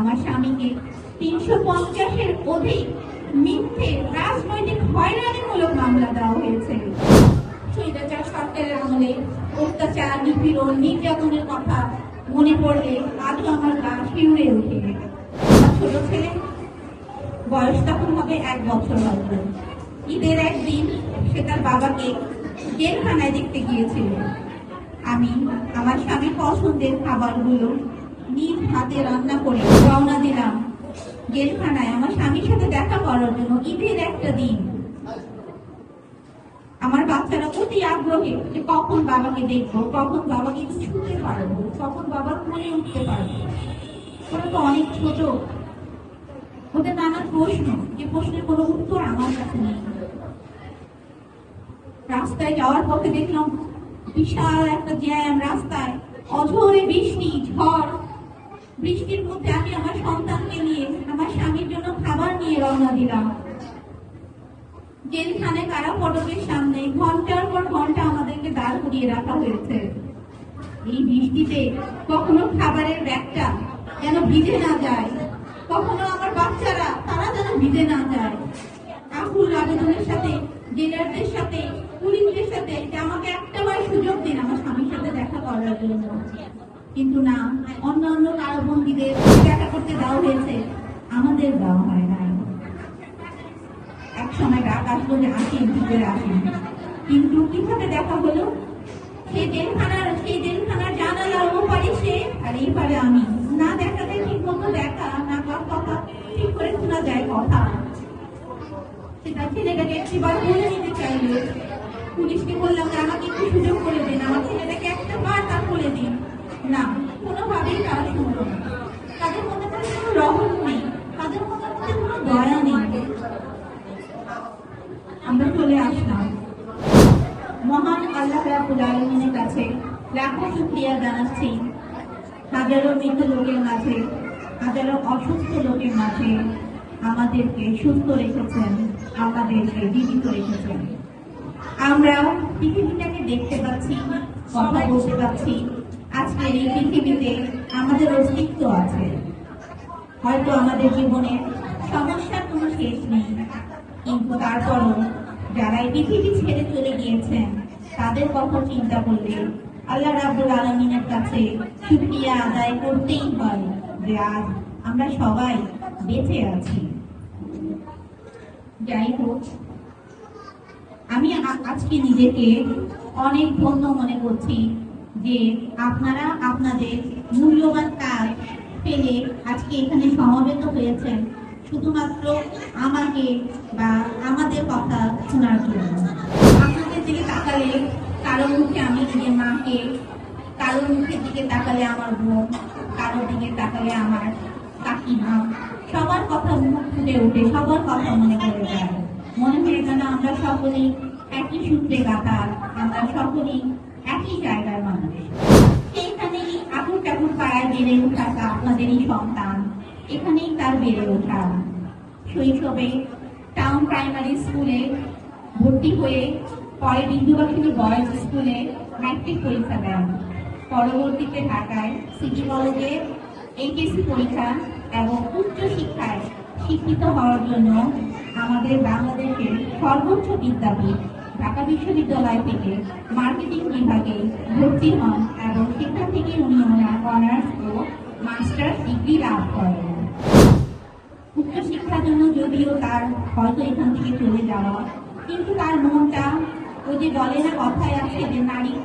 আমার স্বামীকে 350-এর অধিক মিথ্যে রাজনৈতিক হয়রানিমূলক মামলা দেওয়া হয়েছে। স্বৈরাচার সরকারের আমলে অত্যাচার, নিপীড়ন, নির্যাতনের কথা মনে পড়লে আজও আমার গা শিউরে ওঠে। আমার ছোট ছেলে বয়স তখন হবে 1 বছর হয়তো। ঈদের একদিন সে তার বাবাকে জেলখানায় দেখতে গিয়েছিল। আমি আমার স্বামীর পছন্দের খাবারগুলো নিজ হাতে রান্না করে রওনা দিলাম জেলখানায় আমার স্বামীর সাথে দেখা করার জন্য। ঈদের একটা দিন আমার বাচ্চারা অতি আগ্রহী যে কখন বাবাকে দেখবো, কখন বাবাকে ছুঁতে পারবো, কখন বাবার কোলে উঠতে পারবো। ওরা তো অনেক ছোট, ওদের নানা প্রশ্ন, যে প্রশ্নের কোনো উত্তর আমার কাছে নেই। রাস্তায় যাওয়ার পথে দেখলাম বিশাল একটা জ্যাম, রাস্তায় অঝোরে বৃষ্টি, ঝড়। বৃষ্টির মধ্যে আমি আমার সন্তানকে নিয়ে আমার স্বামীর জন্য খাবার নিয়ে রওনা দিলাম। জেলখানে কারা ফটকের সামনে ঘন্টার পর ঘন্টা আমাদেরকে দাঁড় করিয়ে রাখা হয়েছে। এই বৃষ্টিতে কখনো খাবারের ব্যাগটা যেন ভিজে না যায়, কখনো আমার বাচ্চারা তারা যেন ভিজে না যায়। আকুল আবেদনের সাথে জেলারদের সাথে পুলিশদের সাথে যে আমাকে একটাবার সুযোগ দিন আমার স্বামীর সাথে দেখা করার জন্য, কিন্তু না, অন্যান্য কারাবন্দীদের দেখা করতে দেওয়া হয়েছে, আমাদের দেওয়া হয় না। এক সময় ডাক আসলো যে আসেন, ভিতরে আসেন, কিন্তু কিভাবে দেখা হলো? সেই জেলখানার জানালার ওপারে সে আর এই পারে আমি। না দেখাতে ঠিক মতো দেখা, না কথা ঠিক করে শোনা যায় কথা। সেটা ছেলেটাকে একটিবার বলে নিতে চাইলে পুলিশকে বললাম যে আমাকে একটু সুযোগ করে দিন, আমার ছেলেটাকে একটা বার তার বলে দিন। না, কোনোভাবেই তারা শুনলো না। তাদের মধ্যে কোনো রহস্য নেই, তাদের মধ্যে কোনো দয়া নেই। আমরা চলে আসলাম। মহান আল্লাহ রাব্বুল আলামিনের কাছে লাখো শুকরিয়া জানাচ্ছি, হাজারো মৃত লোকের মাঝে, হাজারো অসুস্থ লোকের মাঝে আমাদেরকে সুস্থ রেখেছেন, আমাদেরকে জীবিত রেখেছেন। আমরা পৃথিবীটাকে দেখতে পাচ্ছি, কথা বলতে পাচ্ছি। আজকের এই পৃথিবীতে আমাদের অস্তিত্ব আছে। হয়তো আমাদের জীবনে সমস্যার কোনো শেষ নেই, কিন্তু তারপরও যারা এই পৃথিবী ছেড়ে চলে গিয়েছেন তাদের কথা চিন্তা করলে আল্লাহ রাব্বুল আলামিনের কাছে শুকরিয়া আদায় করতেই হয় যে আজ আমরা সবাই বেঁচে আছি। যাই হোক, আমি আজকে নিজেকে অনেক ধন্য মনে করছি যে আপনারা আপনাদের মূল্যবান কাজ ফেলে আজকে এখানে সমবেত হয়েছেন শুধুমাত্র আমাকে বা আমাদের কথা শোনার জন্য। আপনাদের দিকে তাকালে কারোর মুখে আমি নিজের মাকে, কারোর মুখের দিকে তাকালে আমার বোন, কারোর দিকে তাকালে আমার কাকিমা, সবার কথা মুখ ফুটে ওঠে, সবার কথা মনে পড়ে যায়। মনে হয় যেন আমরা সকলেই একই সূত্রে গাঁথা, আমরা সকলেই একই জায়গার মানুষ। সেইখানেই আকুর টাকুর পাড়ায় বেড়ে ওঠা আপনাদেরই সন্তান, এখানেই তার বেড়ে ওঠা। শৈশবে টাউন প্রাইমারি স্কুলে ভর্তি হয়ে পরে বিন্দুবাসিনী বয়েজ স্কুলে ম্যাট্রিক পরীক্ষা দেন। পরবর্তীতে ঢাকায় সিটি কলেজে এইচএসসি পরীক্ষা এবং উচ্চ শিক্ষায় শিক্ষিত হওয়ার জন্য আমাদের বাংলাদেশের সর্বোচ্চ বিদ্যাপীঠ ঢাকা বিশ্ববিদ্যালয় থেকে মার্কেটিং বিভাগে ভর্তি হন এবং সেখান থেকে উনি অনার্স ও মাস্টার্স ডিগ্রি লাভ করেন। উচ্চ শিক্ষার জন্য যদিও তার হয়তো এখান থেকে চলে যাওয়া, কিন্তু তার মনটা ওই যে বলে না, কথায় আছে যে নারীর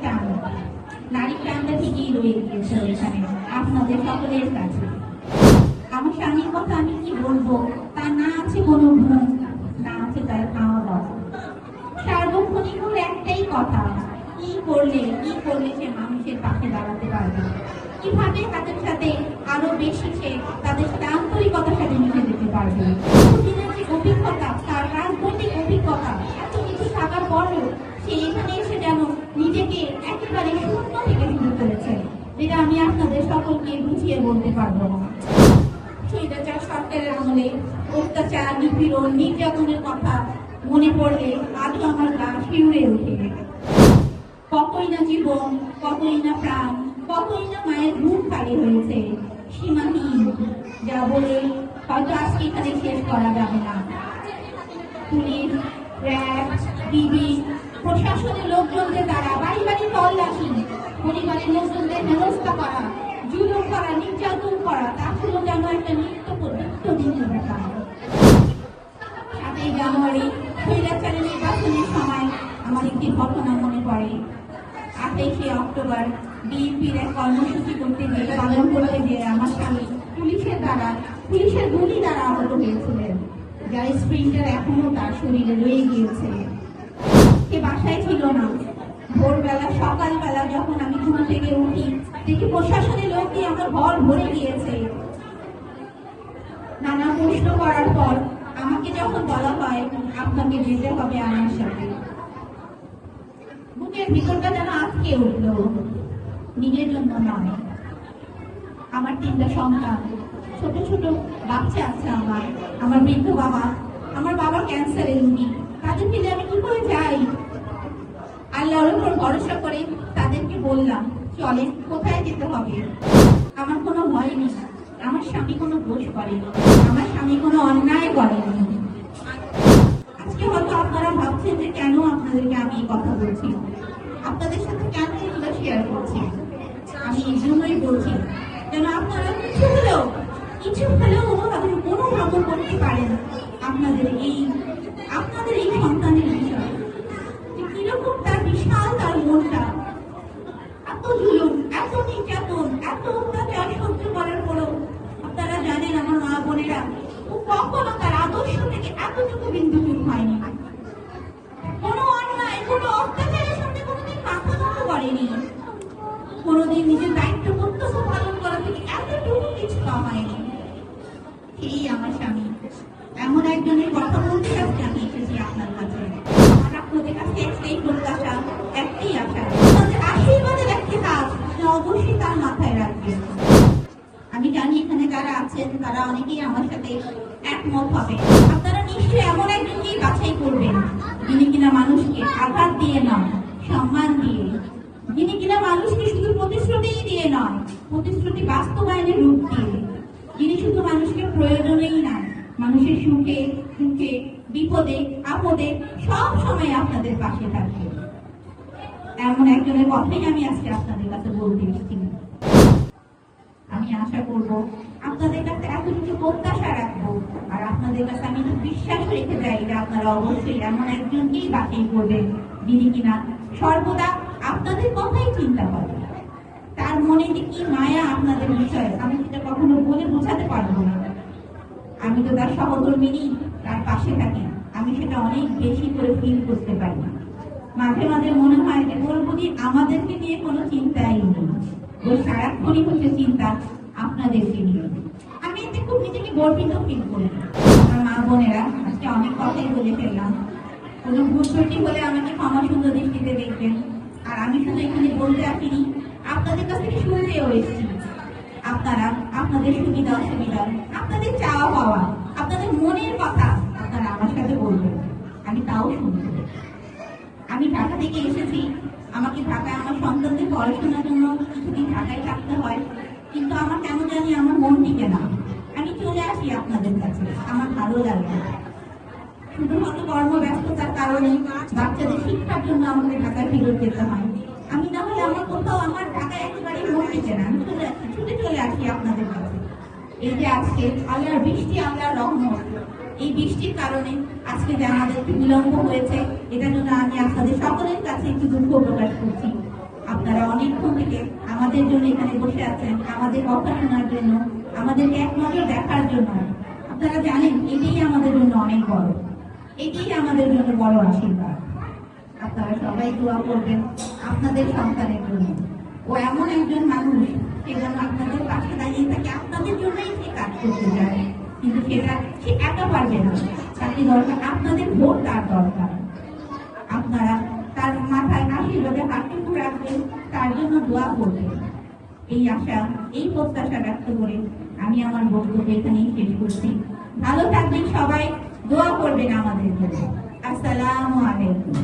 টানটা ঠিকই রয়ে গিয়েছে এখানে আপনাদের সকলের কাছে। আমার স্বামীর কথা আমি কি বলবো, তার না আছে কোনো ঘুম, না আছে তার খাওয়া দাওয়া। সার্বক্ষণিক একটাই কথা, কি করলে সে মানুষের পাশে দাঁড়াতে পারবে, কিভাবে তাদের সাথে আরো বেশি সে তাদের সাথে আন্তরিকতার সাথে মিশে যেতে পারবে। দিনের যে অভিজ্ঞতা, তার রাজনৈতিক অভিজ্ঞতা, এত কিছু থাকার পরেও সে এখানে এসে যেন নিজেকে একেবারে শূন্য থেকে শুরু করেছে, যেটা আমি আপনাদের সকলকে বুঝিয়ে বলতে পারবো না। স্বৈরাচার সরকারের আমলে অত্যাচার, নিপীড়ন, নির্যাতনের কথা মনে পড়লে আজও আমার গা শিউরে ওঠে। কতই না জীবন, কতই না প্রাণ, কতই না মায়ের ঘুম খালি হয়েছে, সীমাহীন যা বলে হয়তো আজকে এখানে শেষ করা যাবে না। পুলিশ, র্যাব, ডিবি, প্রশাসনের লোকজনদের দ্বারা বাড়ি বাড়ি তল্লাশি, পরিবারের লোকজনদের হেনস্থা করা, জুলুম করা, নির্যাতন করা, তা ছিল যেন একটা নিত্যদিনের ব্যাপার। 7ই জানুয়ারি স্বৈরাচারী নির্বাচনের সময় আমার একটি ঘটনা মনে পড়ে। 28শে অক্টোবর বিএনপির এক কর্মসূচি করতে গিয়ে পালন করতে গিয়ে আমার স্বামী পুলিশের গুলি দ্বারা আহত হয়েছিলেন, যার স্প্রিন্টার এখনো তার শরীরে রয়ে গিয়েছে। সে বাসায় ছিল না। ভোরবেলা সকালবেলা যখন আমি ঘুম থেকে উঠি, দেখি প্রশাসনের লোক দিয়ে আমার ঘর ভরে গিয়েছে। নানা প্রশ্ন করার পর আমাকে যখন বলা হয় আপনাকে যেতে হবে আমার সাথে, বুকের ভিতরটা যেন আটকে উঠলো। নিজের জন্য নয়, আমার 3টা সন্তান, ছোট ছোট বাচ্চা আছে আমার বৃদ্ধ বাবা, আমার বাবা ক্যান্সারের রোগী, তাদের ফেলে আমি কি করে যাই? আল্লাহর উপর ভরসা করে তাদেরকে বললাম, চলে, কোথায় যেতে হবে? আমার কোনো ভয় নেই, আমার স্বামী কোনো দোষ করেনি, আমার স্বামী কোনো অন্যায় করেনি। আজকে হয়তো আপনারা ভাবছেন যে কেন আপনাদেরকে আমি এই কথা বলছি, আপনাদের সাথে কেন এগুলো শেয়ার করছি। আমি এই জন্যই বলছি যেন আপনারা কিছু হলেও অনুভব করতে পারেন আপনাদের এই সন্তানের বিষয়, যে কিরকম তার বিশাল তার মনটা, এত জুলুম, এত নির্যাতন, এত অত্যাচার সহ্য করার পরেও আপনারা জানেন আমার মা বোনেরা, ও কখনো তার আদর্শ থেকে এতটুকু বিন্দু চুপ হয়নি। কোনো অন্যায়, কোনো অত্যাচারের সামনে কোনোদিন মাথা নত করেনি, কোনোদিন নিজের দায়িত্ব কর্তব্য পালন করা থেকে এতটুকু কিছু হয়নি। এই আমার স্বামী, এমন একজনের কথা বলতে আজকে আমি এসেছি আপনার কাছে। আমার আপনাদের কাছে একটাই প্রত্যাশা, একটাই আশা, আপনাদের আশীর্বাদের একটি কাজ অবশ্যই তার মাথায় রাখবেন। আমি জানি এখানে যারা আছেন তারা অনেকেই আমার সাথে একমত হবে। আপনারা নিশ্চয়ই এমন একজনকেই বাছাই করবেন যিনি কিনা মানুষকে আঘাত দিয়ে নয়, সম্মান দিয়ে, যিনি কিনা মানুষকে শুধু প্রতিশ্রুতিই দিয়ে নয়, প্রতিশ্রুতি বাস্তবায়নের রূপ দিয়ে, যিনি শুধু মানুষকে প্রয়োজনেই না, মানুষের সুখে দুঃখে বিপদে আপদে সব সময় আপনাদের পাশে থাকবে। এমন একজনের কথাই আমি আজকে আপনাদের কাছে বলতে এসেছি। আমি আশা করব আপনাদের কাছে এতটুকু প্রত্যাশা রাখবো, আর আপনাদের কাছে আমি বিশ্বাস রেখে যাই যে আপনারা অবশ্যই এমন একজনকেই বাছাই করবেন যিনি কিনা সর্বদা আপনাদের কথাই চিন্তা করেন। তার মনে যে কি মায়া আপনাদের বিষয়ে আমি সেটা কখনো বলে বোঝাতে পারবো না। আমি তো তার সহধর্মিনী, তার পাশে থাকি, আমি সেটা অনেক বেশি করে ফিল করতে পারি। মাঝে মাঝে মনে হয় যে ওর বুঝি আমাদেরকে নিয়ে কোনো চিন্তাই নেই, ওর সারাক্ষণই হচ্ছে চিন্তা আপনাদেরকে নিয়ে। আমি এতে খুব নিজেকে গর্বিত ফিল করি। আমার মা বোনেরা, আজকে অনেক কথাই বলে ফেললাম, কোনো ভুল ত্রুটি হলে আমাকে ক্ষমা সুন্দর দৃষ্টিতে দেখবেন। আর আমি শুধু এখানে বলতে আসিনি, আপনাদের কাছ থেকে শুনতেও এসেছি। আপনারা আপনাদের সুবিধা অসুবিধা, আপনাদের চাওয়া পাওয়া, আপনাদের মনের কথা আপনারা আমার সাথে বলবেন, আমি তাও শুনবো। আমি ঢাকা থেকে এসেছি, আমাকে ঢাকায় আমার সন্তানদের পড়াশোনার জন্য কিছুদিন ঢাকায় থাকতে হয়, কিন্তু আমার কেন জানি আমার মন টিকে না। আমি চলে আসি আপনাদের কাছে, আমার ভালো লাগে। শুধুমাত্র কর্মব্যস্ততার কারণে বাচ্চাদের শিক্ষার জন্য আমাকে ঢাকায় ফেরত যেতে হয়। আমি না হলে আমার কোথাও আমার ঢাকায় একেবারে মন টিকে না, আমি ছুটে চলে আসি আপনাদের কাছে। এই যে আজকে আল্লাহর বৃষ্টি, আল্লাহর রহমত, এই বৃষ্টির কারণে আজকে যে আমাদের বিলম্ব হয়েছে, এটার জন্য আমি আপনাদের সকলের কাছে একটু দুঃখ প্রকাশ করছি। আপনারা অনেকক্ষণ থেকে আমাদের জন্য এখানে বসে আছেন, আমাদের কথা শোনার জন্য, আমাদেরকে এক নজর দেখার জন্য। আপনারা জানেন এটাই আমাদের জন্য অনেক বড়, এটাই আমাদের জন্য বড় আশীর্বাদ। আপনারা সবাই দোয়া করবেন আপনাদের সন্তানের জন্য। ও এমন একজন মানুষ, সে যেন আপনাদের পাশে দাঁড়িয়ে থাকে, আপনাদের জন্যই সে কাজ করতে চায়, কিন্তু সেটা সে একা পারবে না। তাকে দরকার আপনাদের ভোট, তার দরকার। আপনারা তার মাথায় আশীর্বাদে হাতটুকু রাখবেন, তার জন্য দোয়া করবেন। এই আশা, এই প্রত্যাশা ব্যক্ত করে আমি আমার বক্তব্য এখানেই শেষ করছি। ভালো থাকবেন সবাই, দোয়া করবেন আমাদের জন্য। আসসালামু আলাইকুম।